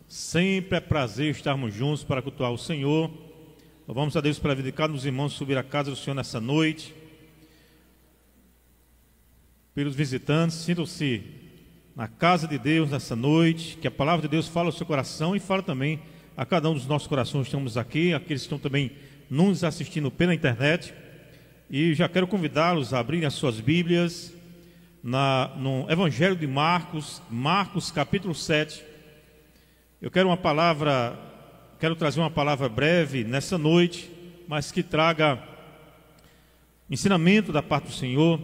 Sempre é prazer estarmos juntos para cultuar o Senhor. Louvamos a Deus pela vida de cada um dos irmãos subir à casa do Senhor nessa noite. Pelos visitantes, sintam-se na casa de Deus nessa noite, que a palavra de Deus fala ao seu coração e fala também a cada um dos nossos corações que estamos aqui, aqueles que estão também nos assistindo pela internet. E já quero convidá-los a abrirem as suas Bíblias no Evangelho de Marcos, Marcos capítulo 7. Eu quero trazer uma palavra breve nessa noite, mas que traga ensinamento da parte do Senhor,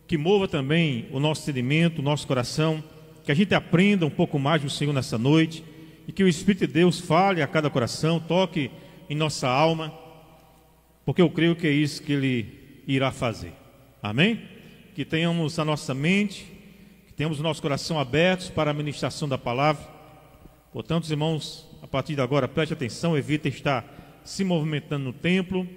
que mova também o nosso entendimento, o nosso coração, que a gente aprenda um pouco mais do Senhor nessa noite, e que o Espírito de Deus fale a cada coração, toque em nossa alma, porque eu creio que é isso que Ele irá fazer. Amém? Que tenhamos a nossa mente, que tenhamos o nosso coração abertos para a ministração da palavra. Portanto, os irmãos, a partir de agora, preste atenção, evite estar se movimentando no templo,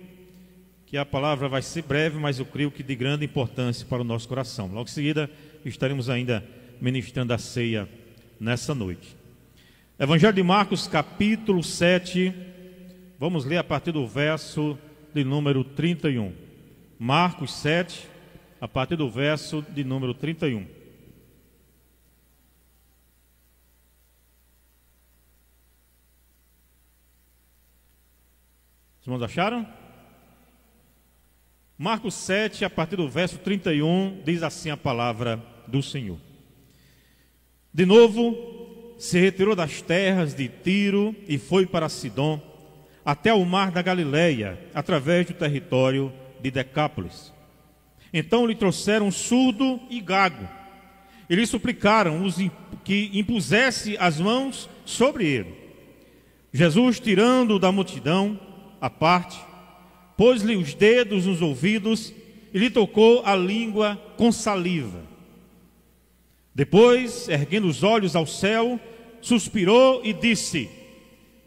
que a palavra vai ser breve, mas eu creio que de grande importância para o nosso coração. Logo em seguida, estaremos ainda ministrando a ceia nessa noite. Evangelho de Marcos, capítulo 7, vamos ler a partir do verso de número 31. Marcos 7, a partir do verso de número 31. Os irmãos acharam? Marcos 7, a partir do verso 31, diz assim a palavra do Senhor. De novo, se retirou das terras de Tiro e foi para Sidom, até o mar da Galileia, através do território de Decápolis. Então lhe trouxeram surdo e gago, e lhe suplicaram que impusesse as mãos sobre ele. Jesus, tirando-o da multidão à parte, pôs-lhe os dedos nos ouvidos e lhe tocou a língua com saliva. Depois, erguendo os olhos ao céu, suspirou e disse: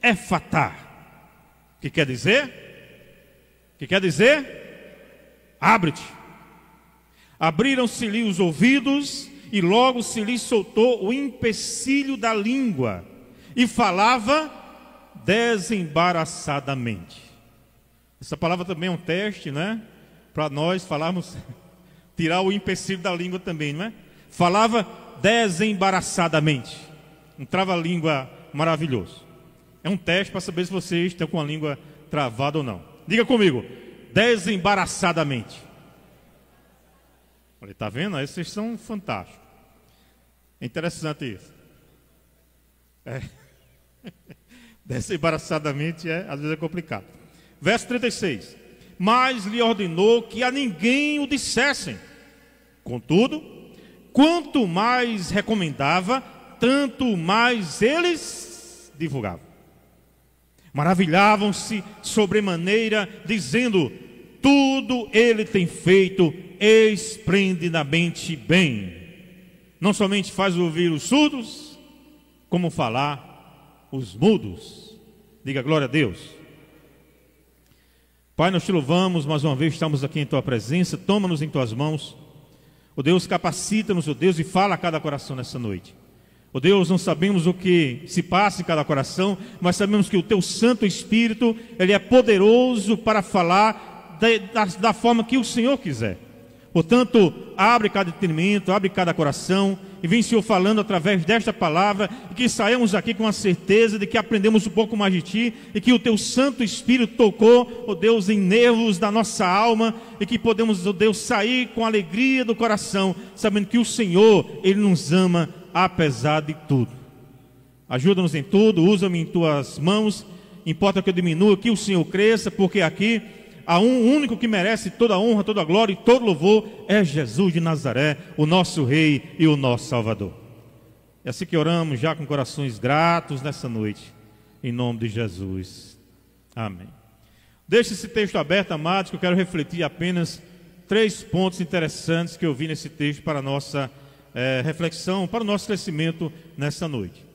Éfatá. Que quer dizer? Que quer dizer? Abre-te. Abriram-se-lhe os ouvidos e logo se lhe soltou o empecilho da língua e falava desembaraçadamente. Essa palavra também é um teste, né? Para nós falarmos, tirar o empecilho da língua também, não é? Falava desembaraçadamente. Um trava-língua maravilhoso. É um teste para saber se vocês estão com a língua travada ou não. Diga comigo, desembaraçadamente. Olha, tá vendo? Aí vocês são fantásticos. É interessante isso. Desembaraçadamente às vezes é complicado. Verso 36. Mas lhe ordenou que a ninguém o dissessem. Contudo, quanto mais recomendava, tanto mais eles divulgavam. Maravilhavam-se sobremaneira, dizendo: tudo ele tem feito esplendidamente bem. Não somente faz ouvir os surdos, como falar os mudos. Diga glória a Deus. Pai, nós te louvamos, mais uma vez estamos aqui em tua presença, toma-nos em tuas mãos. Ó Deus, capacita-nos, ó Deus, e fala a cada coração nessa noite. Ó Deus, não sabemos o que se passa em cada coração, mas sabemos que o teu Santo Espírito, ele é poderoso para falar da forma que o Senhor quiser. Portanto, abre cada entendimento, abre cada coração, e vem, Senhor, falando através desta palavra, e que saímos aqui com a certeza de que aprendemos um pouco mais de Ti, e que o Teu Santo Espírito tocou, ó Deus, em nervos da nossa alma, e que podemos, ó Deus, sair com alegria do coração, sabendo que o Senhor, Ele nos ama apesar de tudo. Ajuda-nos em tudo, usa-me em Tuas mãos, importa que eu diminua, que o Senhor cresça, porque aqui há um único que merece toda a honra, toda a glória e todo louvor, é Jesus de Nazaré, o nosso Rei e o nosso Salvador. É assim que oramos, já com corações gratos nessa noite, em nome de Jesus. Amém. Deixe esse texto aberto, amados, que eu quero refletir apenas 3 pontos interessantes que eu vi nesse texto para a nossa reflexão, para o nosso crescimento nessa noite.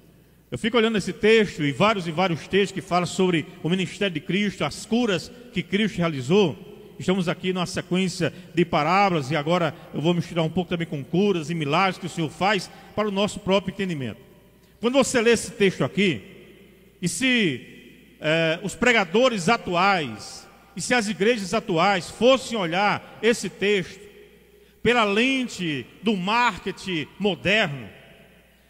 Eu fico olhando esse texto e vários textos que falam sobre o ministério de Cristo, as curas que Cristo realizou. Estamos aqui numa sequência de parábolas e agora eu vou misturar um pouco também com curas e milagres que o Senhor faz para o nosso próprio entendimento. Quando você lê esse texto aqui, e se os pregadores atuais, e se as igrejas atuais fossem olhar esse texto pela lente do marketing moderno,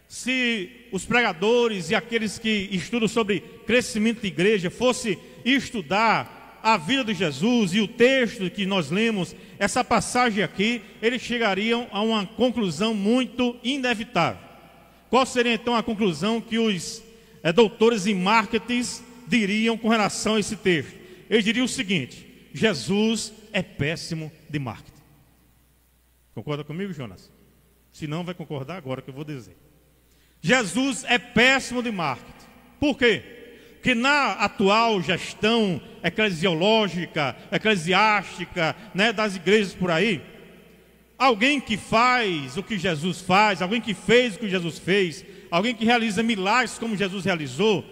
se os pregadores e aqueles que estudam sobre crescimento de igreja fossem estudar a vida de Jesus e o texto que nós lemos, essa passagem aqui, eles chegariam a uma conclusão muito inevitável. Qual seria então a conclusão que os doutores em marketing diriam com relação a esse texto? Eles diriam o seguinte: Jesus é péssimo de marketing. Concorda comigo, Jonas? Se não, vai concordar agora que eu vou dizer. Jesus é péssimo de marketing. Por quê? Porque na atual gestão eclesiológica, eclesiástica, das igrejas por aí, alguém que faz o que Jesus faz, alguém que fez o que Jesus fez, alguém que realiza milagres como Jesus realizou,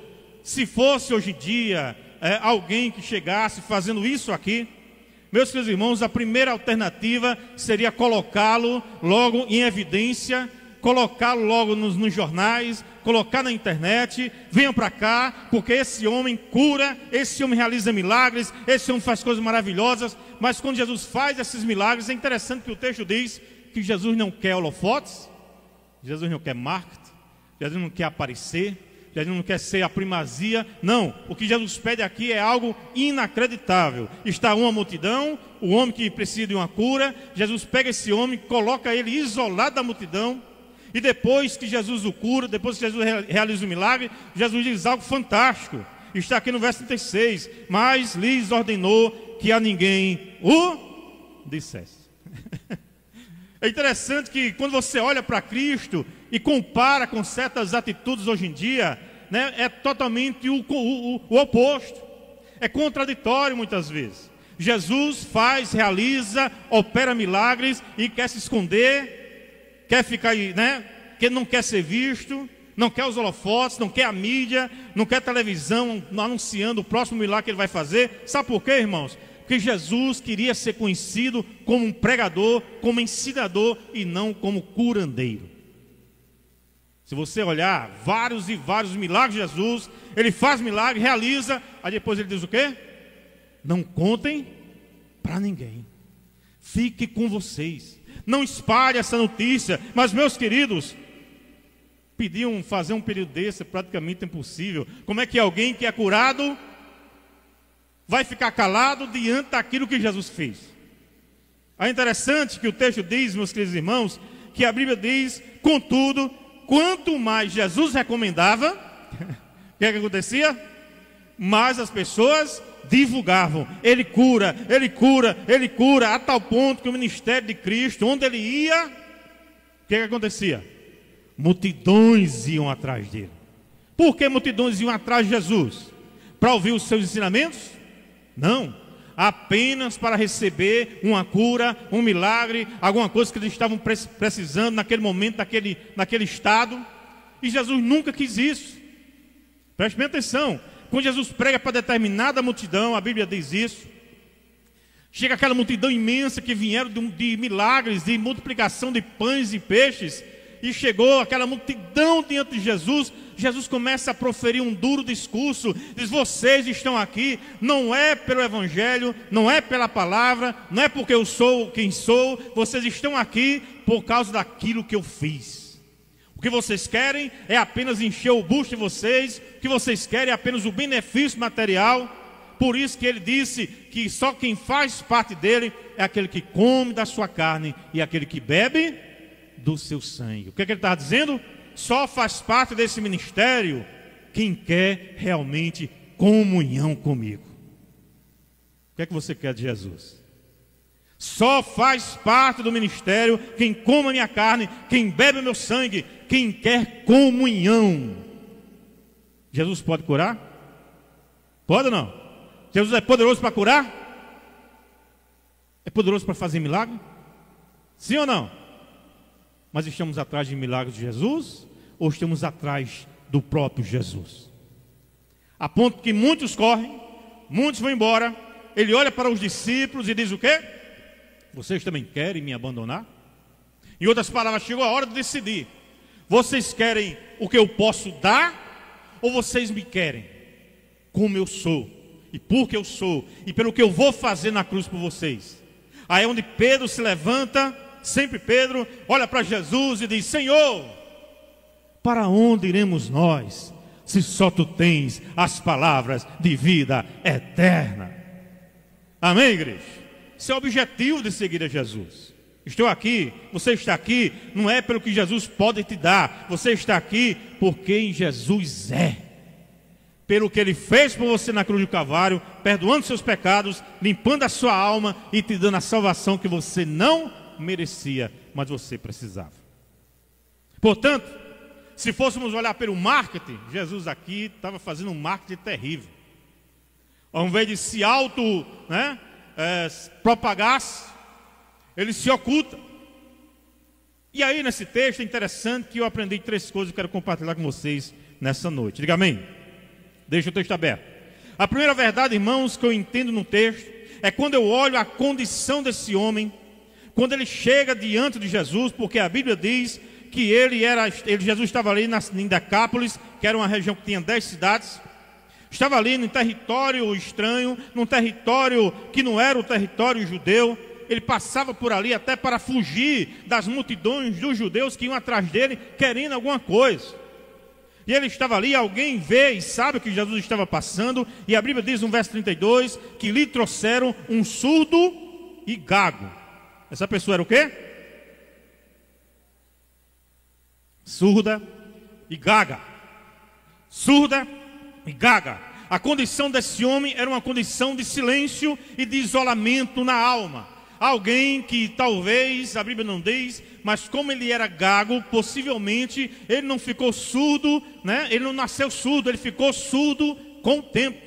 se fosse hoje em dia alguém que chegasse fazendo isso aqui, meus queridos irmãos, a primeira alternativa seria colocá-lo logo em evidência, colocá-lo logo nos jornais, colocar na internet: venham para cá, porque esse homem cura, esse homem realiza milagres, esse homem faz coisas maravilhosas. Mas quando Jesus faz esses milagres, é interessante que o texto diz que Jesus não quer holofotes, Jesus não quer marketing, Jesus não quer aparecer, Jesus não quer ser a primazia. Não, o que Jesus pede aqui é algo inacreditável. Está uma multidão, o homem que precisa de uma cura, Jesus pega esse homem, coloca ele isolado da multidão, e depois que Jesus o cura, depois que Jesus realiza o milagre, Jesus diz algo fantástico. Está aqui no verso 36: mas lhes ordenou que a ninguém o dissesse. É interessante que quando você olha para Cristo e compara com certas atitudes hoje em dia, é totalmente o oposto. É contraditório muitas vezes. Jesus faz, realiza, opera milagres e quer se esconder, quer ficar, que não quer ser visto, não quer os holofotes, não quer a mídia, não quer televisão anunciando o próximo milagre que ele vai fazer. Sabe por quê, irmãos? Porque Jesus queria ser conhecido como um pregador, como ensinador e não como curandeiro. Se você olhar vários e vários milagres de Jesus, ele faz milagre, realiza, aí depois ele diz o quê? Não contem para ninguém, fique com vocês, não espalhe essa notícia. Mas, meus queridos, fazer um período desse é praticamente impossível. Como é que alguém que é curado vai ficar calado diante daquilo que Jesus fez? É interessante que o texto diz, meus queridos irmãos, que a Bíblia diz: contudo, quanto mais Jesus recomendava, o que acontecia? Mais as pessoas divulgavam: ele cura, ele cura, ele cura, a tal ponto que o ministério de Cristo, onde ele ia, o que acontecia? Multidões iam atrás dele. Por que multidões iam atrás de Jesus? Para ouvir os seus ensinamentos? Não, apenas para receber uma cura, um milagre, alguma coisa que eles estavam precisando naquele momento, naquele estado. E Jesus nunca quis isso. Preste bem atenção. Quando Jesus prega para determinada multidão, a Bíblia diz isso, chega aquela multidão imensa que vieram de milagres, de multiplicação de pães e peixes, e chegou aquela multidão diante de Jesus. Jesus começa a proferir um duro discurso, diz: vocês estão aqui, não é pelo Evangelho, não é pela palavra, não é porque eu sou quem sou, vocês estão aqui por causa daquilo que eu fiz. O que vocês querem é apenas encher o busto de vocês, o que vocês querem é apenas o benefício material. Por isso que ele disse que só quem faz parte dele é aquele que come da sua carne e aquele que bebe do seu sangue. O que ele está dizendo? Só faz parte desse ministério quem quer realmente comunhão comigo. O que é que você quer de Jesus? Só faz parte do ministério quem come a minha carne, quem bebe o meu sangue, quem quer comunhão. Jesus pode curar? Pode ou não? Jesus é poderoso para curar? É poderoso para fazer milagre? Sim ou não? Mas estamos atrás de milagres de Jesus ou estamos atrás do próprio Jesus? A ponto que muitos correm, muitos vão embora. Ele olha para os discípulos e diz o quê? Vocês também querem me abandonar? Em outras palavras, chegou a hora de decidir. Vocês querem o que eu posso dar, ou vocês me querem como eu sou, e porque eu sou, e pelo que eu vou fazer na cruz por vocês? Aí é onde Pedro se levanta, sempre Pedro, olha para Jesus e diz: Senhor, para onde iremos nós, se só tu tens as palavras de vida eterna? Amém, igreja? Esse é o objetivo de seguir a Jesus. Estou aqui, você está aqui, não é pelo que Jesus pode te dar, você está aqui porque em Jesus é. Pelo que Ele fez por você na cruz do Calvário, perdoando seus pecados, limpando a sua alma e te dando a salvação que você não merecia, mas você precisava. Portanto, se fôssemos olhar pelo marketing, Jesus aqui estava fazendo um marketing terrível. Ao invés de se propagar-se, ele se oculta. E aí nesse texto é interessante que eu aprendi 3 coisas que eu quero compartilhar com vocês nessa noite. Diga amém. Deixa o texto aberto. A primeira verdade, irmãos, que eu entendo no texto é quando eu olho a condição desse homem, quando ele chega diante de Jesus, porque a Bíblia diz que Jesus estava ali em Decápolis, que era uma região que tinha 10 cidades, estava ali num território estranho, num território que não era o território judeu. Ele passava por ali até para fugir das multidões dos judeus que iam atrás dele, querendo alguma coisa. E ele estava ali, alguém vê e sabe o que Jesus estava passando, e a Bíblia diz no verso 32, que lhe trouxeram um surdo e gago. Essa pessoa era o quê? Surda e gaga. Surda e gaga. A condição desse homem era uma condição de silêncio e de isolamento na alma. Alguém que talvez, a Bíblia não diz, mas como ele era gago, possivelmente ele não ficou surdo, ele não nasceu surdo, ele ficou surdo com o tempo.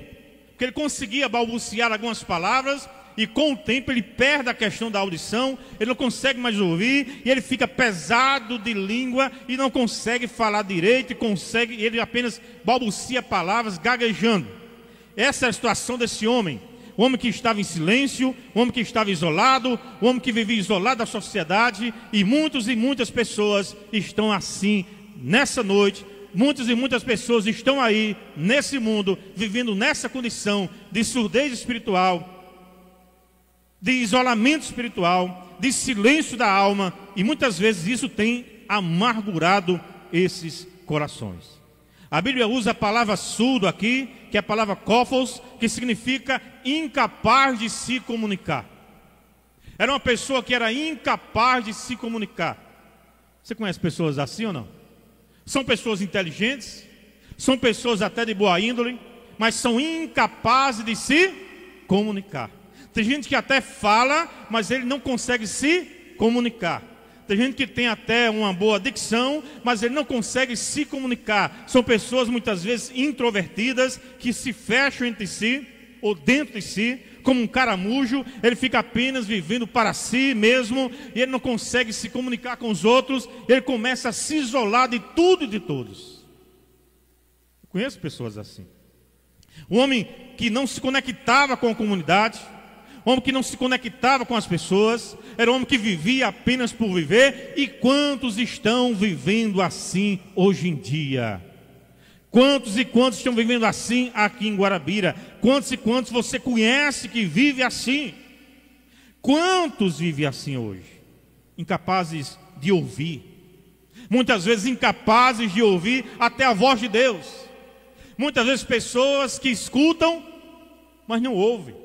Porque ele conseguia balbuciar algumas palavras, e com o tempo ele perde a questão da audição, ele não consegue mais ouvir, e ele fica pesado de língua, e não consegue falar direito, ele apenas balbucia palavras, gaguejando. Essa é a situação desse homem. O homem que estava em silêncio, o homem que estava isolado, o homem que vivia isolado da sociedade, e muitas pessoas estão assim nessa noite. Muitas e muitas pessoas estão aí nesse mundo, vivendo nessa condição de surdez espiritual, de isolamento espiritual, de silêncio da alma, e muitas vezes isso tem amargurado esses corações. A Bíblia usa a palavra surdo aqui, que é a palavra kófos, que significa incapaz de se comunicar. Era uma pessoa que era incapaz de se comunicar. Você conhece pessoas assim ou não? São pessoas inteligentes, são pessoas até de boa índole, mas são incapazes de se comunicar. Tem gente que até fala, mas ele não consegue se comunicar. Tem gente que tem até uma boa dicção, mas ele não consegue se comunicar. São pessoas muitas vezes introvertidas, que se fecham entre si, ou dentro de si, como um caramujo. Ele fica apenas vivendo para si mesmo, e ele não consegue se comunicar com os outros. Ele começa a se isolar de tudo e de todos. Eu conheço pessoas assim. Um homem que não se conectava com a comunidade, um homem que não se conectava com as pessoas, era um homem que vivia apenas por viver. E quantos estão vivendo assim hoje em dia? Quantos e quantos estão vivendo assim aqui em Guarabira? Quantos e quantos você conhece que vive assim? Quantos vivem assim hoje? Incapazes de ouvir. Muitas vezes incapazes de ouvir até a voz de Deus. Muitas vezes pessoas que escutam, mas não ouvem.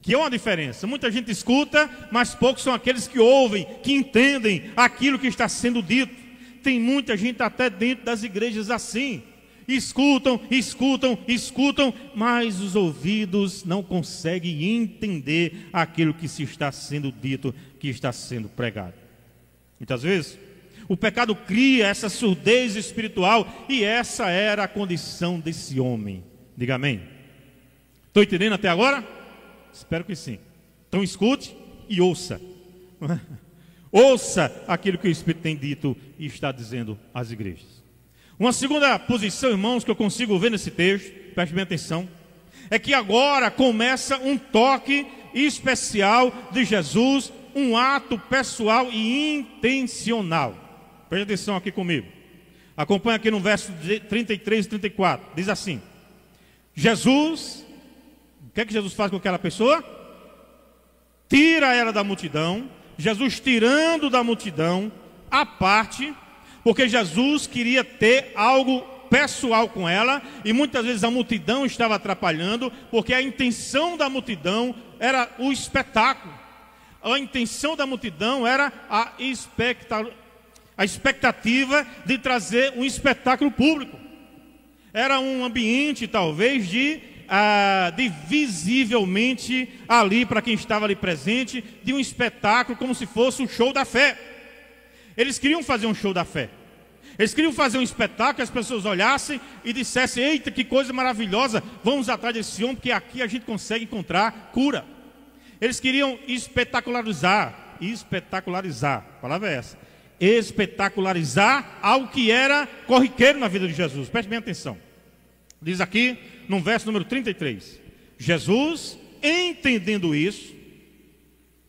Que é uma diferença. Muita gente escuta, mas poucos são aqueles que ouvem, que entendem aquilo que está sendo dito. Tem muita gente até dentro das igrejas assim. Escutam, mas os ouvidos não conseguem entender aquilo que se está sendo dito, que está sendo pregado. Muitas vezes, o pecado cria essa surdez espiritual, e essa era a condição desse homem. Diga amém. Estou entendendo até agora? Espero que sim. Então escute e ouça. Ouça aquilo que o Espírito tem dito e está dizendo às igrejas. Uma segunda posição, irmãos, que eu consigo ver nesse texto, preste bem atenção, é que agora começa um toque especial de Jesus, um ato pessoal e intencional. Preste atenção aqui comigo. Acompanha aqui no verso 33 e 34. Diz assim: Jesus, o que é que Jesus faz com aquela pessoa? Tira ela da multidão. Jesus tirando da multidão à parte, porque Jesus queria ter algo pessoal com ela, e muitas vezes a multidão estava atrapalhando, porque a intenção da multidão era o espetáculo. A intenção da multidão era a expectativa de trazer um espetáculo público. Era um ambiente talvez de visivelmente ali, para quem estava ali presente, de um espetáculo como se fosse um show da fé. Eles queriam fazer um show da fé. Eles queriam fazer um espetáculo que as pessoas olhassem e dissessem: eita, que coisa maravilhosa, vamos atrás desse homem, porque aqui a gente consegue encontrar cura. Eles queriam espetacularizar, a palavra é essa, espetacularizar algo que era corriqueiro na vida de Jesus. Preste bem atenção. Diz aqui no verso número 33, Jesus, entendendo isso.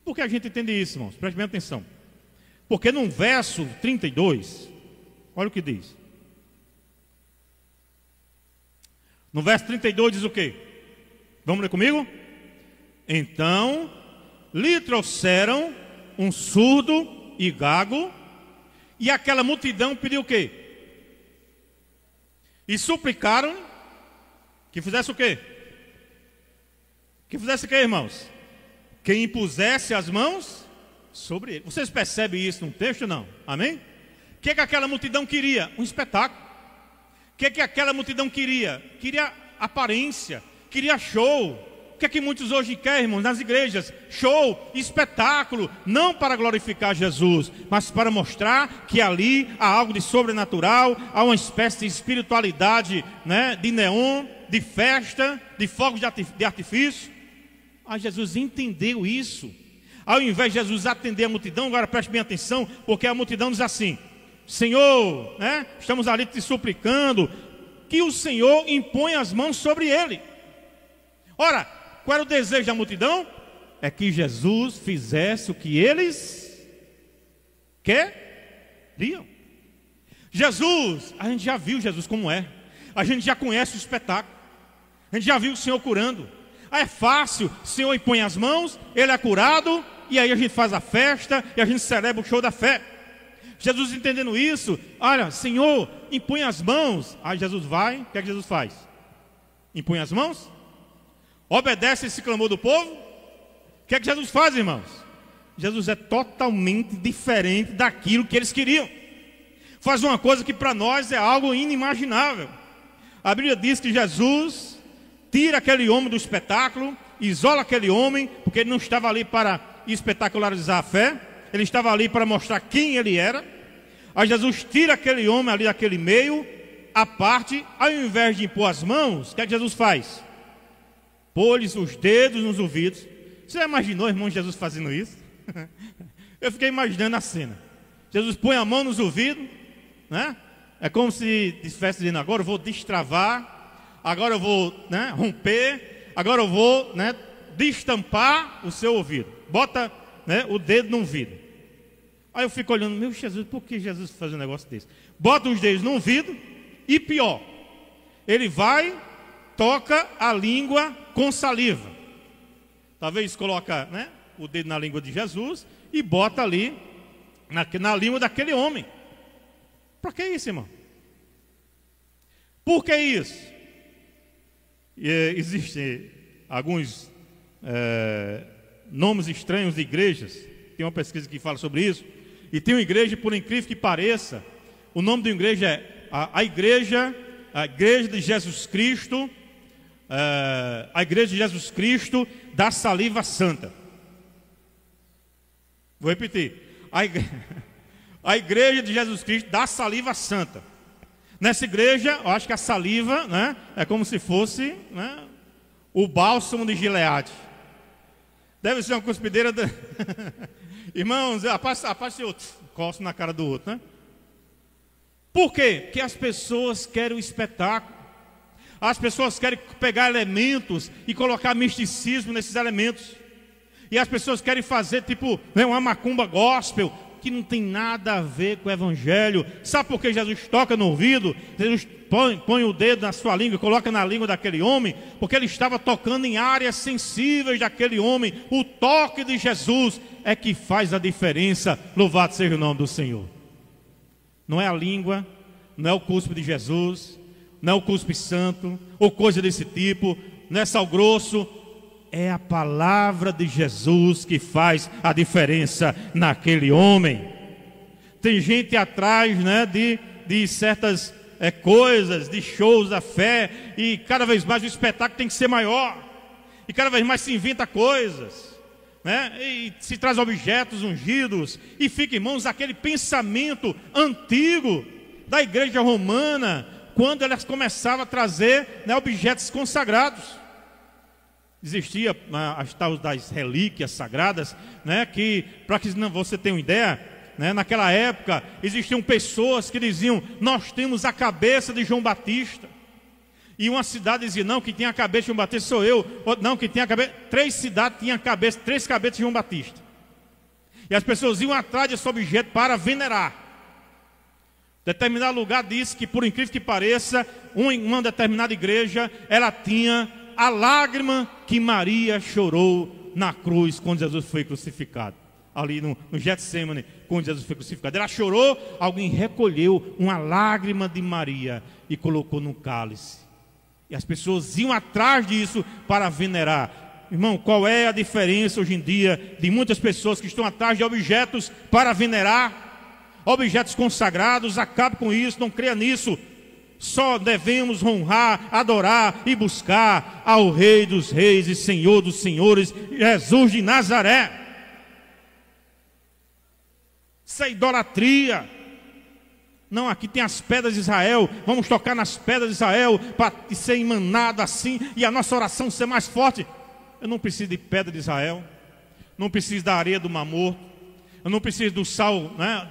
Por que a gente entende isso, irmãos? Preste bem atenção. Porque no verso 32, olha o que diz. No verso 32 diz o quê? Vamos ler comigo? Então lhe trouxeram um surdo e gago, e aquela multidão pediu o quê? E suplicaram que fizesse o quê? Que fizesse o quê, irmãos? Que impusesse as mãos sobre ele. Vocês percebem isso no texto, não? Amém? O que aquela multidão queria? Um espetáculo. O que aquela multidão queria? Queria aparência, queria show. O que é que muitos hoje querem, irmãos, nas igrejas? Show, espetáculo, não para glorificar Jesus, mas para mostrar que ali há algo de sobrenatural, há uma espécie de espiritualidade, né, de neon, de festa, de fogos de artifício. Jesus entendeu isso. Ao invés de Jesus atender a multidão, agora preste bem atenção, porque a multidão diz assim: Senhor, né, estamos ali te suplicando que o Senhor imponha as mãos sobre ele. Ora, qual era o desejo da multidão? É que Jesus fizesse o que eles queriam. Jesus, a gente já viu Jesus como é. A gente já conhece o espetáculo. A gente já viu o Senhor curando. É fácil, o Senhor impõe as mãos, ele é curado, e aí a gente faz a festa, e a gente celebra o show da fé. Jesus entendendo isso, olha, Senhor, impõe as mãos. Aí Jesus vai, o que é que Jesus faz? Impõe as mãos? Obedece esse clamor do povo? O que é que Jesus faz, irmãos? Jesus é totalmente diferente daquilo que eles queriam. Faz uma coisa que para nós é algo inimaginável. A Bíblia diz que Jesus tira aquele homem do espetáculo, isola aquele homem, porque ele não estava ali para espetacularizar a fé, ele estava ali para mostrar quem ele era. Aí Jesus tira aquele homem ali daquele meio, à parte, ao invés de impor as mãos, o que é que Jesus faz? Pôs-lhes os dedos nos ouvidos. Você já imaginou, irmão, Jesus fazendo isso? Eu fiquei imaginando a cena. Jesus põe a mão nos ouvidos, né? É como se estivesse dizendo: agora eu vou destravar, agora eu vou, né, romper, agora eu vou, né, destampar o seu ouvido. Bota, né, o dedo no ouvido. Aí eu fico olhando: meu Jesus, por que Jesus faz um negócio desse? Bota os dedos no ouvido e pior, ele vai, toca a língua com saliva. Talvez coloca, né, o dedo na língua de Jesus e bota ali na língua daquele homem. Para que isso, irmão? Por que isso? Existem alguns nomes estranhos de igrejas. Tem uma pesquisa que fala sobre isso. E tem uma igreja, por incrível que pareça, o nome da igreja é a igreja de Jesus Cristo, a igreja de Jesus Cristo da Saliva Santa. Vou repetir: a igreja de Jesus Cristo da Saliva Santa. Nessa igreja, eu acho que a saliva, né, é como se fosse, né, o bálsamo de Gileade. Deve ser uma cuspideira Irmãos, a parte outro, coço na cara do outro, né? Por quê? Porque as pessoas querem o espetáculo. As pessoas querem pegar elementos e colocar misticismo nesses elementos. E as pessoas querem fazer tipo, né, uma macumba gospel, que não tem nada a ver com o Evangelho. Sabe por que Jesus toca no ouvido? Jesus põe o dedo na sua língua, coloca na língua daquele homem, porque ele estava tocando em áreas sensíveis daquele homem. O toque de Jesus é que faz a diferença. Louvado seja o nome do Senhor. Não é a língua, não é o cuspe de Jesus, não é o cuspe santo, ou coisa desse tipo, não é sal grosso. É a palavra de Jesus que faz a diferença naquele homem. Tem gente atrás, né, de certas coisas, de shows da fé, e cada vez mais o espetáculo tem que ser maior, e cada vez mais se inventa coisas, né, e se traz objetos ungidos, e fica, irmãos, aquele pensamento antigo da igreja romana, quando elas começavam a trazer, né, objetos consagrados. Existia as tais das relíquias sagradas, né, que, para que você tenha uma ideia, né, naquela época existiam pessoas que diziam: nós temos a cabeça de João Batista. E uma cidade dizia: não, quem tem a cabeça de João Batista sou eu. Não, quem tem a cabeça. 3 cidades tinham três cabeças de João Batista. E as pessoas iam atrás desse objeto para venerar. Determinado lugar disse que, por incrível que pareça, uma determinada igreja, ela tinha a lágrima que Maria chorou na cruz quando Jesus foi crucificado. Ali no Getsemane, quando Jesus foi crucificado. Ela chorou, alguém recolheu uma lágrima de Maria e colocou num cálice. E as pessoas iam atrás disso para venerar. Irmão, qual é a diferença hoje em dia de muitas pessoas que estão atrás de objetos para venerar? Objetos consagrados. Acabe com isso, não creia nisso. Só devemos honrar, adorar e buscar ao Rei dos Reis e Senhor dos Senhores, Jesus de Nazaré. Isso é idolatria. Não, aqui tem as pedras de Israel, vamos tocar nas pedras de Israel para ser emanado assim e a nossa oração ser mais forte. Eu não preciso de pedra de Israel, não preciso da areia do Mar Morto, eu não preciso do sal, né,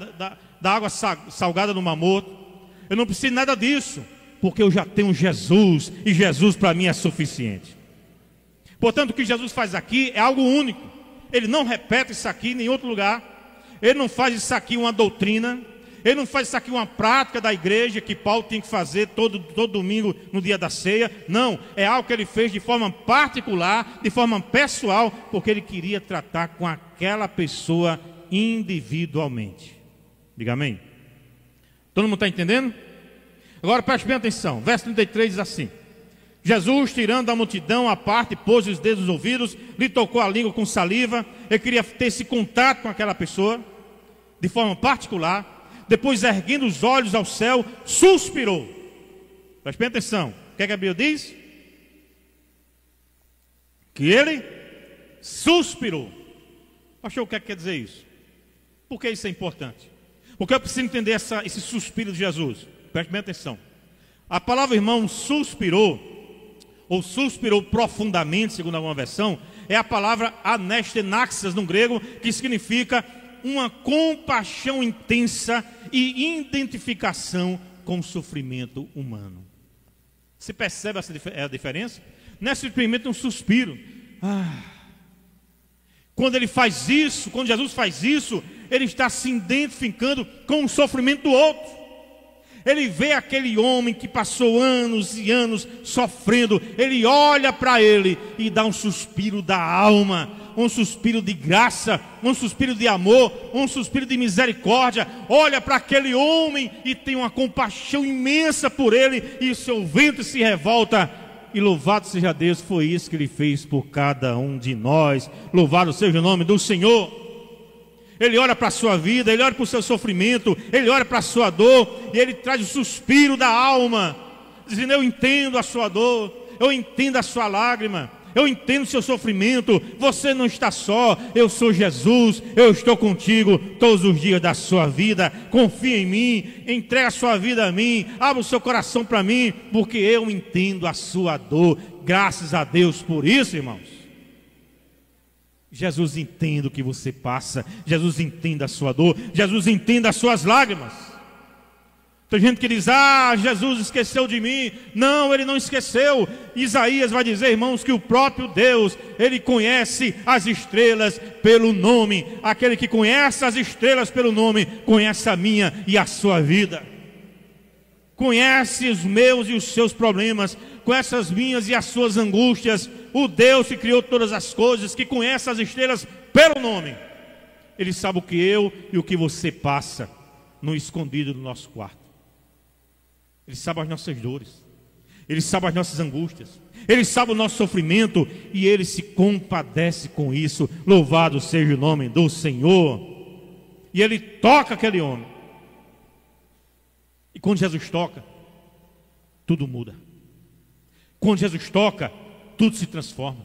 da água salgada do Mar Morto. Eu não preciso de nada disso, porque eu já tenho Jesus, e Jesus para mim é suficiente. Portanto, o que Jesus faz aqui é algo único. Ele não repete isso aqui em nenhum outro lugar. Ele não faz isso aqui uma doutrina. Ele não faz isso aqui uma prática da igreja que Paulo tem que fazer todo domingo no dia da ceia. Não, é algo que ele fez de forma particular, de forma pessoal, porque ele queria tratar com aquela pessoa individualmente. Diga amém. Todo mundo está entendendo? Agora preste bem atenção. Verso 33 diz assim: Jesus, tirando a multidão à parte, pôs os dedos nos ouvidos, lhe tocou a língua com saliva. Ele queria ter esse contato com aquela pessoa de forma particular. Depois, erguendo os olhos ao céu, suspirou. Preste bem atenção. O que é que a Bíblia diz? Que ele suspirou. Achou o que é que quer dizer isso? Por que isso é importante? Porque eu preciso entender esse suspiro de Jesus. Preste bem atenção. A palavra, irmão, suspirou, ou suspirou profundamente, segundo alguma versão, é a palavra anestenaxas no grego, que significa uma compaixão intensa e identificação com o sofrimento humano. Você percebe a diferença? Não é simplesmente um suspiro. Quando ele faz isso, quando Jesus faz isso, ele está se identificando com o sofrimento do outro. Ele vê aquele homem que passou anos e anos sofrendo. Ele olha para ele e dá um suspiro da alma, um suspiro de graça, um suspiro de amor, um suspiro de misericórdia. Olha para aquele homem e tem uma compaixão imensa por ele, e o seu ventre se revolta. E louvado seja Deus, foi isso que ele fez por cada um de nós. Louvado seja o nome do Senhor. Ele olha para a sua vida, ele olha para o seu sofrimento, ele olha para a sua dor, e ele traz o suspiro da alma, dizendo: eu entendo a sua dor, eu entendo a sua lágrima, eu entendo o seu sofrimento, você não está só, eu sou Jesus, eu estou contigo todos os dias da sua vida. Confia em mim, entrega a sua vida a mim, abra o seu coração para mim, porque eu entendo a sua dor. Graças a Deus por isso, irmãos. Jesus entende o que você passa, Jesus entende a sua dor, Jesus entende as suas lágrimas. Tem gente que diz, ah, Jesus esqueceu de mim. Não, ele não esqueceu. Isaías vai dizer, irmãos, que o próprio Deus, ele conhece as estrelas pelo nome. Aquele que conhece as estrelas pelo nome, conhece a minha e a sua vida. Conhece os meus e os seus problemas, conhece as minhas e as suas angústias. O Deus que criou todas as coisas, que conhece as estrelas pelo nome. Ele sabe o que eu e o que você passa no escondido do nosso quarto. Ele sabe as nossas dores, Ele sabe as nossas angústias, Ele sabe o nosso sofrimento e Ele se compadece com isso. Louvado seja o nome do Senhor. E Ele toca aquele homem. E quando Jesus toca, tudo muda. Quando Jesus toca, tudo se transforma.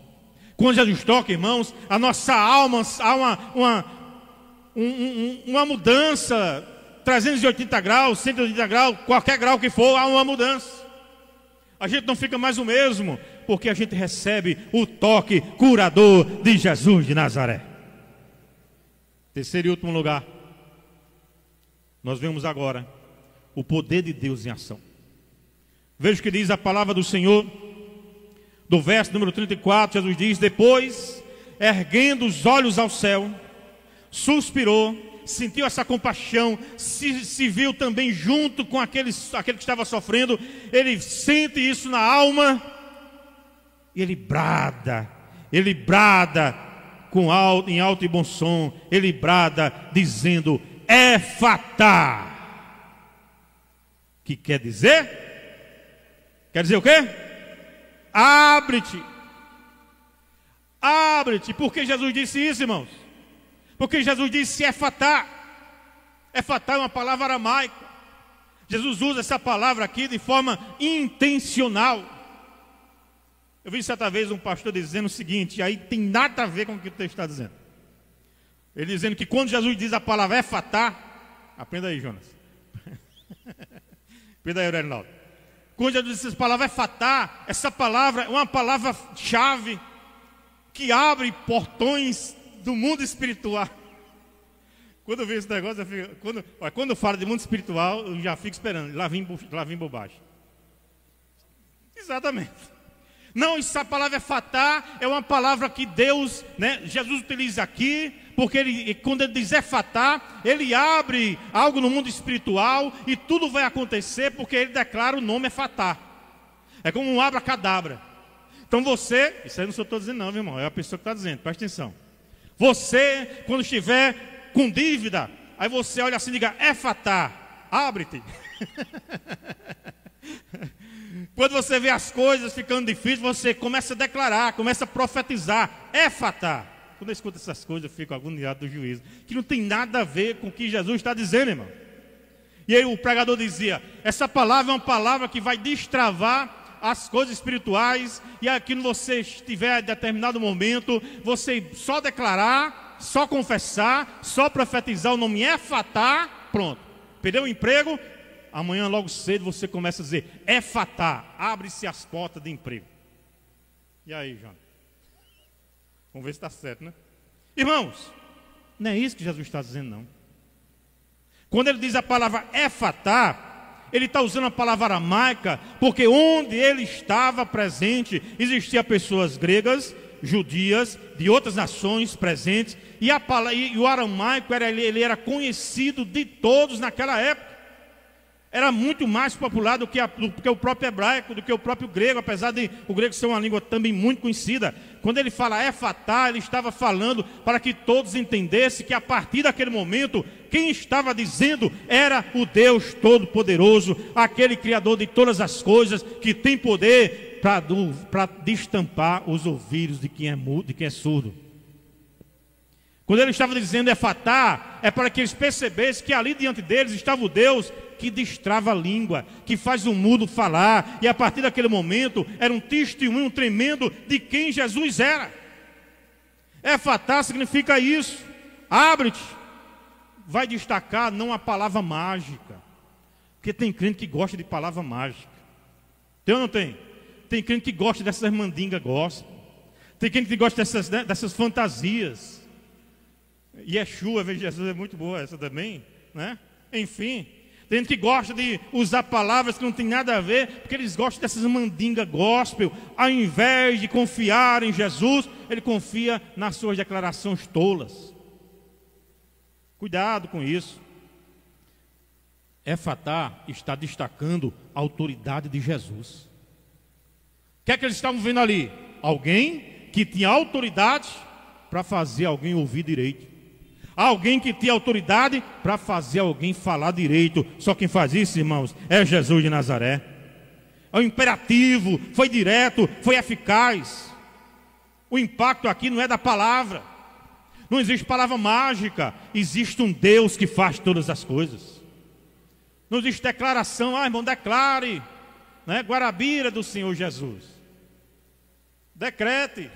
Quando Jesus toca, irmãos, a nossa alma há uma mudança. 380 graus, 180 graus, qualquer grau que for, há uma mudança. A gente não fica mais o mesmo, porque a gente recebe o toque curador de Jesus de Nazaré. Terceiro e último lugar, nós vemos agora o poder de Deus em ação. Veja o que diz a palavra do Senhor, do verso número 34, Jesus diz, depois, erguendo os olhos ao céu, suspirou, sentiu essa compaixão, se viu também junto com aquele que estava sofrendo. Ele sente isso na alma e ele brada em alto e bom som, ele brada dizendo, Efatá, que quer dizer o quê? Abre-te. Por que Jesus disse isso, irmãos? Porque Jesus disse Efatá. Efatá é uma palavra aramaica. Jesus usa essa palavra aqui de forma intencional. Eu vi certa vez um pastor dizendo o seguinte, e aí tem nada a ver com o que o texto está dizendo. Ele dizendo que quando Jesus diz a palavra Efatá, aprenda aí, Jonas. Aprenda aí, Reinaldo. Quando Jesus diz essa palavra Efatá, essa palavra é uma palavra-chave que abre portões do mundo espiritual. Quando eu vejo esse negócio, quando eu falo de mundo espiritual, eu já fico esperando. Lá vem bobagem. Exatamente. Não, essa palavra Efatá é uma palavra que Deus, Jesus utiliza aqui, porque quando ele diz Efatá, ele abre algo no mundo espiritual e tudo vai acontecer porque ele declara o nome Efatá. É como um abracadabra. Então você, isso aí não sou eu dizendo não, meu irmão, é a pessoa que está dizendo, presta atenção. Você, quando estiver com dívida, aí você olha assim e diga, Efatá, abre-te. Quando você vê as coisas ficando difíceis, você começa a declarar, começa a profetizar, Efatá. Quando eu escuto essas coisas, eu fico agoniado do juízo, que não tem nada a ver com o que Jesus está dizendo, irmão. E aí o pregador dizia, essa palavra é uma palavra que vai destravar as coisas espirituais, e aqui quando você estiver em determinado momento, você só declarar, só confessar, só profetizar o nome Efatá, pronto. Perdeu o emprego, amanhã logo cedo você começa a dizer Efatá, abre-se as portas de emprego. E aí, João? Vamos ver se está certo, né? Irmãos, não é isso que Jesus está dizendo, não. Quando ele diz a palavra Efatá, ele está usando a palavra aramaica, porque onde ele estava presente, existiam pessoas gregas, judias, de outras nações presentes, e o aramaico ele era conhecido de todos naquela época. Era muito mais popular do que o próprio hebraico, do que o próprio grego, apesar de o grego ser uma língua também muito conhecida. Quando ele fala Efatá, ele estava falando para que todos entendessem que a partir daquele momento, quem estava dizendo era o Deus Todo-Poderoso, aquele Criador de todas as coisas, que tem poder para destampar os ouvidos de quem é mudo, de quem é surdo. Quando ele estava dizendo Efatá, é para que eles percebessem que ali diante deles estava o Deus que destrava a língua, que faz o mudo falar, e a partir daquele momento era um testemunho tremendo de quem Jesus era. Efatá significa isso, abre-te. Vai destacar não a palavra mágica, porque tem crente que gosta de palavra mágica. Tem ou não tem? Tem crente que gosta dessas mandingas gospel, tem crente que gosta dessas fantasias. Yeshua, veja Jesus, é muito boa essa também, né? Enfim, Tem gente que gosta de usar palavras que não tem nada a ver, porque eles gostam dessas mandingas gospel. Ao invés de confiar em Jesus, ele confia nas suas declarações tolas. Cuidado com isso. Efatá está destacando a autoridade de Jesus. O que é que eles estavam vendo ali? Alguém que tinha autoridade para fazer alguém ouvir direito. Alguém que tinha autoridade para fazer alguém falar direito. Só quem faz isso, irmãos, é Jesus de Nazaré. É o imperativo, foi direto, foi eficaz. O impacto aqui não é da palavra. Não existe palavra mágica. Existe um Deus que faz todas as coisas. Não existe declaração, irmão, declare, né? Guarabira do Senhor Jesus. Decrete.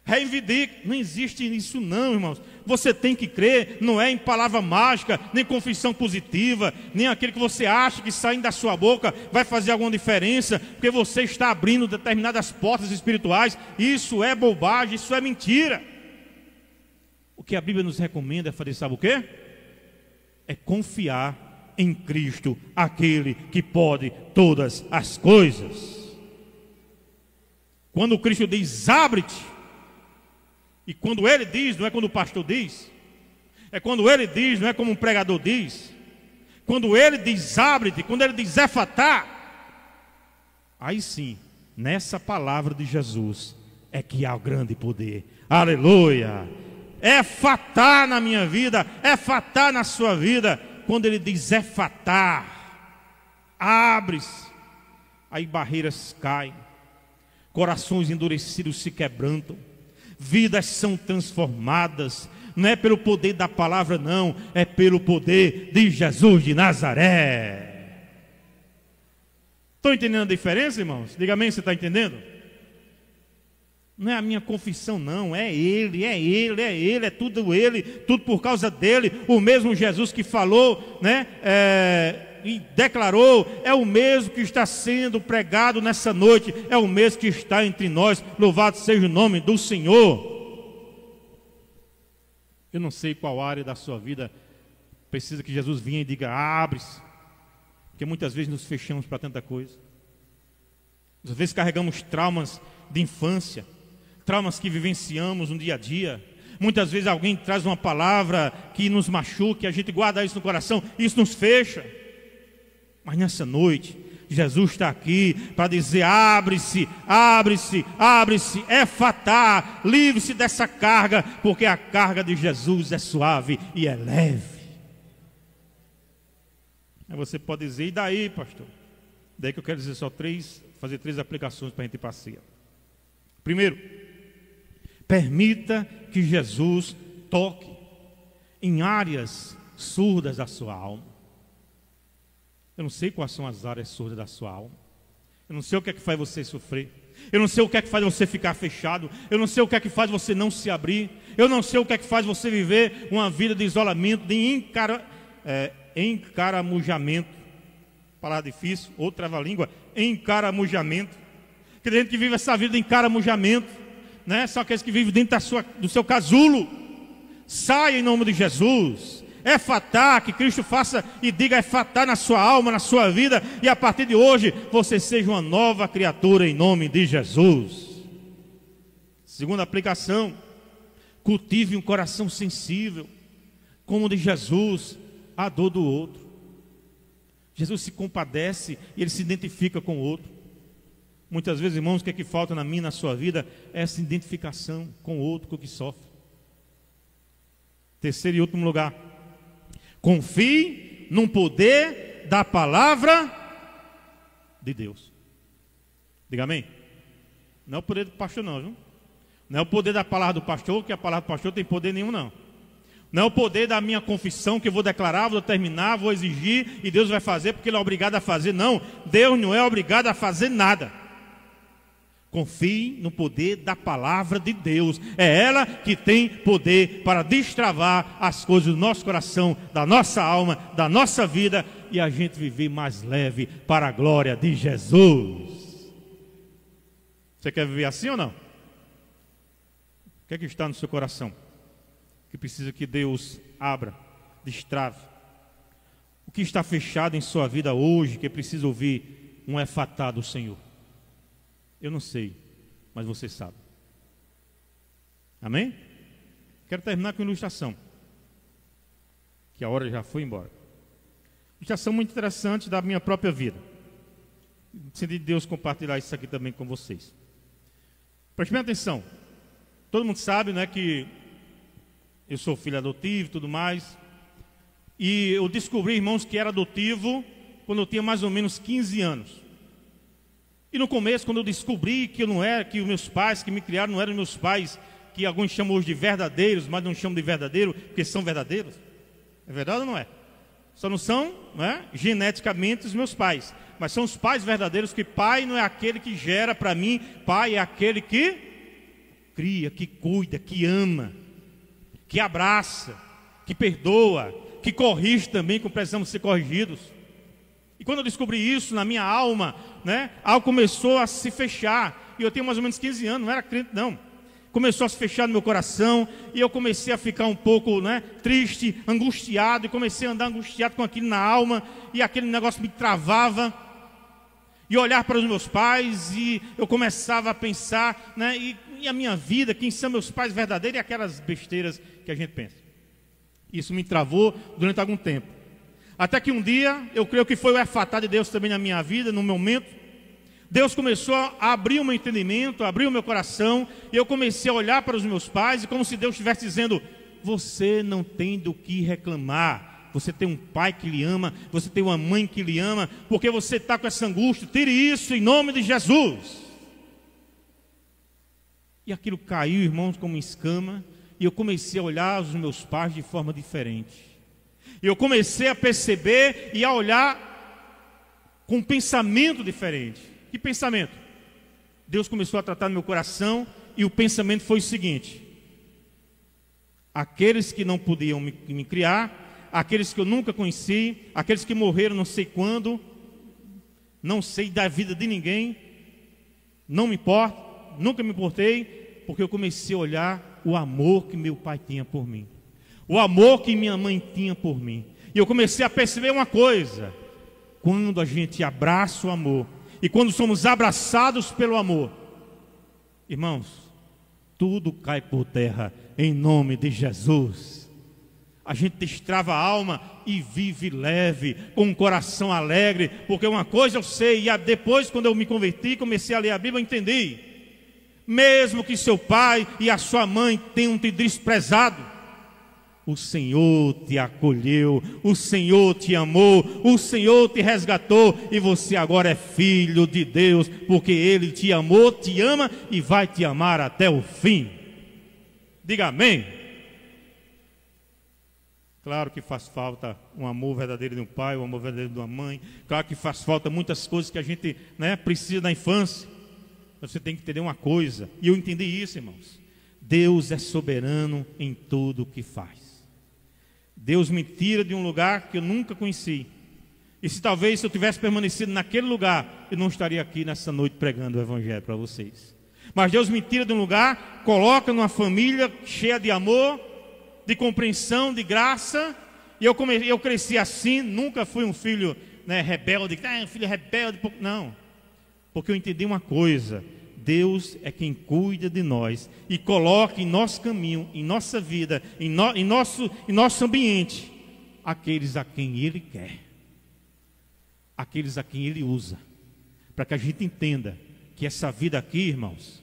Reivindique. Não existe isso não, irmãos. Você tem que crer, não é em palavra mágica, nem confissão positiva, nem aquele que você acha que saindo da sua boca vai fazer alguma diferença, porque você está abrindo determinadas portas espirituais. Isso é bobagem, isso é mentira. O que a Bíblia nos recomenda é fazer, sabe o quê? É confiar em Cristo, aquele que pode todas as coisas. Quando Cristo diz, abre-te, e quando ele diz, não é quando o pastor diz, é quando ele diz, não é como um pregador diz. Quando ele diz, abre-te, quando ele diz, efatá, aí sim, nessa palavra de Jesus, é que há o grande poder. Aleluia! Efatá na minha vida, efatá na sua vida. Quando ele diz, efatá, abre-se, aí barreiras caem, corações endurecidos se quebrantam, vidas são transformadas. Não é pelo poder da palavra não, é pelo poder de Jesus de Nazaré. Estão entendendo a diferença, irmãos? Diga amém, você está entendendo? Não é a minha confissão não, é Ele, é tudo por causa dele. O mesmo Jesus que falou, né, e declarou, é o mesmo que está sendo pregado nessa noite, é o mesmo que está entre nós. Louvado seja o nome do Senhor. Eu não sei qual área da sua vida precisa que Jesus venha e diga, abre-se, porque muitas vezes nos fechamos para tanta coisa. Às vezes carregamos traumas de infância, traumas que vivenciamos no dia a dia. Muitas vezes alguém traz uma palavra que nos machuca, a gente guarda isso no coração, e isso nos fecha. Mas nessa noite, Jesus está aqui para dizer, abre-se, abre-se, abre-se, efatá, livre-se dessa carga, porque a carga de Jesus é suave e é leve. Aí você pode dizer, e daí, pastor? Daí que eu quero dizer fazer três aplicações para a gente passear. Primeiro, permita que Jesus toque em áreas surdas da sua alma. Eu não sei quais são as áreas surdas da sua alma. Eu não sei o que é que faz você sofrer. Eu não sei o que é que faz você ficar fechado. Eu não sei o que é que faz você não se abrir. Eu não sei o que é que faz você viver uma vida de isolamento, de encaramujamento. Palavra difícil, ou trava-língua, encaramujamento. Que tem gente que vive essa vida de encaramujamento, né? Só aqueles que vivem dentro do seu casulo. Saia em nome de Jesus. Efatá, que Cristo faça e diga efatá na sua alma, na sua vida, e a partir de hoje você seja uma nova criatura em nome de Jesus. Segunda aplicação, cultive um coração sensível, como o de Jesus, à dor do outro. Jesus se compadece e ele se identifica com o outro. Muitas vezes, irmãos, o que é que falta na minha e na sua vida é essa identificação com o outro, com o que sofre. Terceiro e último lugar, confie no poder da palavra de Deus. Diga amém. Não é o poder do pastor não, viu? Não é o poder da palavra do pastor, que a palavra do pastor não tem poder nenhum não. Não é o poder da minha confissão que eu vou declarar, vou determinar, vou exigir e Deus vai fazer porque Ele é obrigado a fazer. Não, Deus não é obrigado a fazer nada. Confie no poder da palavra de Deus. É ela que tem poder para destravar as coisas do nosso coração, da nossa alma, da nossa vida, e a gente viver mais leve para a glória de Jesus. Você quer viver assim ou não? O que é que está no seu coração? Que precisa que Deus abra, destrave. O O que está fechado em sua vida hoje, que precisa ouvir um efatá do Senhor? Eu não sei, mas você sabe. Amém? Quero terminar com uma ilustração, que a hora já foi embora. Ilustração muito interessante da minha própria vida. Senti Deus compartilhar isso aqui também com vocês. Preste bem atenção. Todo mundo sabe, né, que eu sou filho adotivo e tudo mais. E eu descobri, irmãos, que era adotivo quando eu tinha mais ou menos 15 anos. E no começo, quando eu descobri que eu não era, que os meus pais que me criaram não eram meus pais, que alguns chamam hoje de verdadeiros, mas não chamam de verdadeiro, porque são verdadeiros. É verdade ou não é? Só não são, né, geneticamente os meus pais, mas são os pais verdadeiros, que pai não é aquele que gera para mim, pai é aquele que cria, que cuida, que ama, que abraça, que perdoa, que corrige também quando precisamos ser corrigidos. E quando eu descobri isso na minha alma, né, algo começou a se fechar. E eu tenho mais ou menos 15 anos, não era crente não. Começou a se fechar no meu coração, e eu comecei a ficar um pouco, né, triste, angustiado, e comecei a andar angustiado com aquilo na alma, e aquele negócio me travava, e olhar para os meus pais, e eu começava a pensar, né, e a minha vida, quem são meus pais verdadeiros, e aquelas besteiras que a gente pensa. Isso me travou durante algum tempo. Até que um dia, eu creio que foi o efatá de Deus também na minha vida, no momento, Deus começou a abrir o meu entendimento, a abrir o meu coração, e eu comecei a olhar para os meus pais, e como se Deus estivesse dizendo: você não tem do que reclamar, você tem um pai que lhe ama, você tem uma mãe que lhe ama, porque você está com essa angústia, tire isso em nome de Jesus. E aquilo caiu, irmãos, como escama, e eu comecei a olhar os meus pais de forma diferente. E eu comecei a perceber e a olhar com um pensamento diferente. Que pensamento? Deus começou a tratar no meu coração, e o pensamento foi o seguinte: aqueles que não podiam me criar, aqueles que eu nunca conheci, aqueles que morreram não sei quando, não sei da vida de ninguém, não me importo, nunca me importei, porque eu comecei a olhar o amor que meu pai tinha por mim, o amor que minha mãe tinha por mim. E eu comecei a perceber uma coisa: quando a gente abraça o amor, e quando somos abraçados pelo amor, irmãos, tudo cai por terra em nome de Jesus. A gente destrava a alma e vive leve, com um coração alegre, porque uma coisa eu sei, e depois quando eu me converti, comecei a ler a Bíblia, eu entendi: mesmo que seu pai e a sua mãe tenham te desprezado, o Senhor te acolheu, o Senhor te amou, o Senhor te resgatou, e você agora é filho de Deus, porque Ele te amou, te ama e vai te amar até o fim. Diga amém. Claro que faz falta um amor verdadeiro de um pai, um amor verdadeiro de uma mãe. Claro que faz falta muitas coisas que a gente, né, precisa na infância. Mas você tem que entender uma coisa, e eu entendi isso, irmãos: Deus é soberano em tudo o que faz. Deus me tira de um lugar que eu nunca conheci. E se talvez eu tivesse permanecido naquele lugar, eu não estaria aqui nessa noite pregando o Evangelho para vocês. Mas Deus me tira de um lugar, coloca numa família cheia de amor, de compreensão, de graça. E eu cresci assim, nunca fui um filho, né, rebelde, um filho rebelde. Não, porque eu entendi uma coisa: Deus é quem cuida de nós e coloca em nosso caminho, em nossa vida, em nosso ambiente, aqueles a quem Ele quer, aqueles a quem Ele usa, para que a gente entenda que essa vida aqui, irmãos,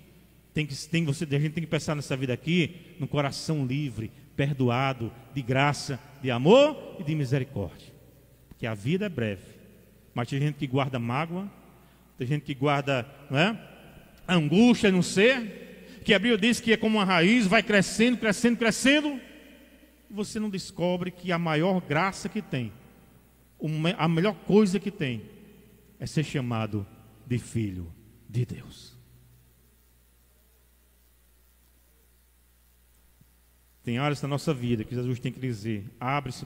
a gente tem que pensar nessa vida aqui no coração livre, perdoado, de graça, de amor e de misericórdia. Porque a vida é breve, mas tem gente que guarda mágoa, tem gente que guarda, não é, angústia no ser, que a Bíblia diz que é como uma raiz, vai crescendo, crescendo, crescendo, e você não descobre que a maior graça que tem, a melhor coisa que tem, é ser chamado de filho de Deus. Tem áreas da nossa vida que Jesus tem que dizer: abra-se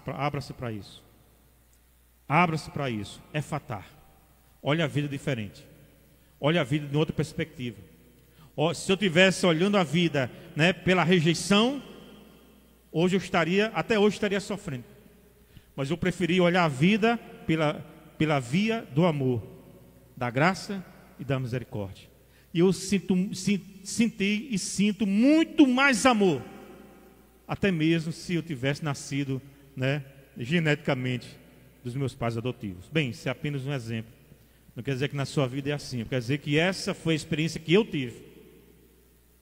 para isso, abra-se para isso, efatá. Olha a vida diferente, olha a vida de outra perspectiva. Se eu estivesse olhando a vida, né, pela rejeição, até hoje estaria sofrendo. Mas eu preferi olhar a vida pela via do amor, da graça e da misericórdia. E eu senti e sinto muito mais amor, até mesmo se eu tivesse nascido, geneticamente dos meus pais adotivos. Bem, isso é apenas um exemplo. Não quer dizer que na sua vida é assim. Quer dizer que essa foi a experiência que eu tive.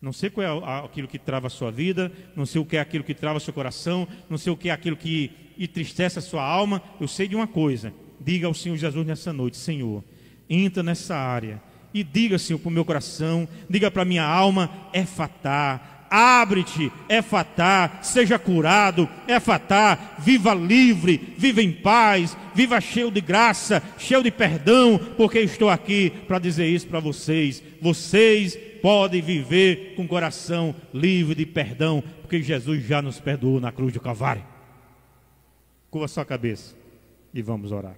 Não sei qual é aquilo que trava a sua vida, não sei o que é aquilo que trava o seu coração, não sei o que é aquilo que entristece a sua alma. Eu sei de uma coisa: diga ao Senhor Jesus nessa noite: Senhor, entra nessa área e diga, Senhor, para o meu coração, diga para a minha alma: Efatá, abre-te, Efatá, seja curado, Efatá, viva livre, viva em paz, viva cheio de graça, cheio de perdão, porque estou aqui para dizer isso para vocês. Vocês podem viver com o coração livre de perdão, porque Jesus já nos perdoou na cruz do Calvário. Curva sua cabeça e vamos orar.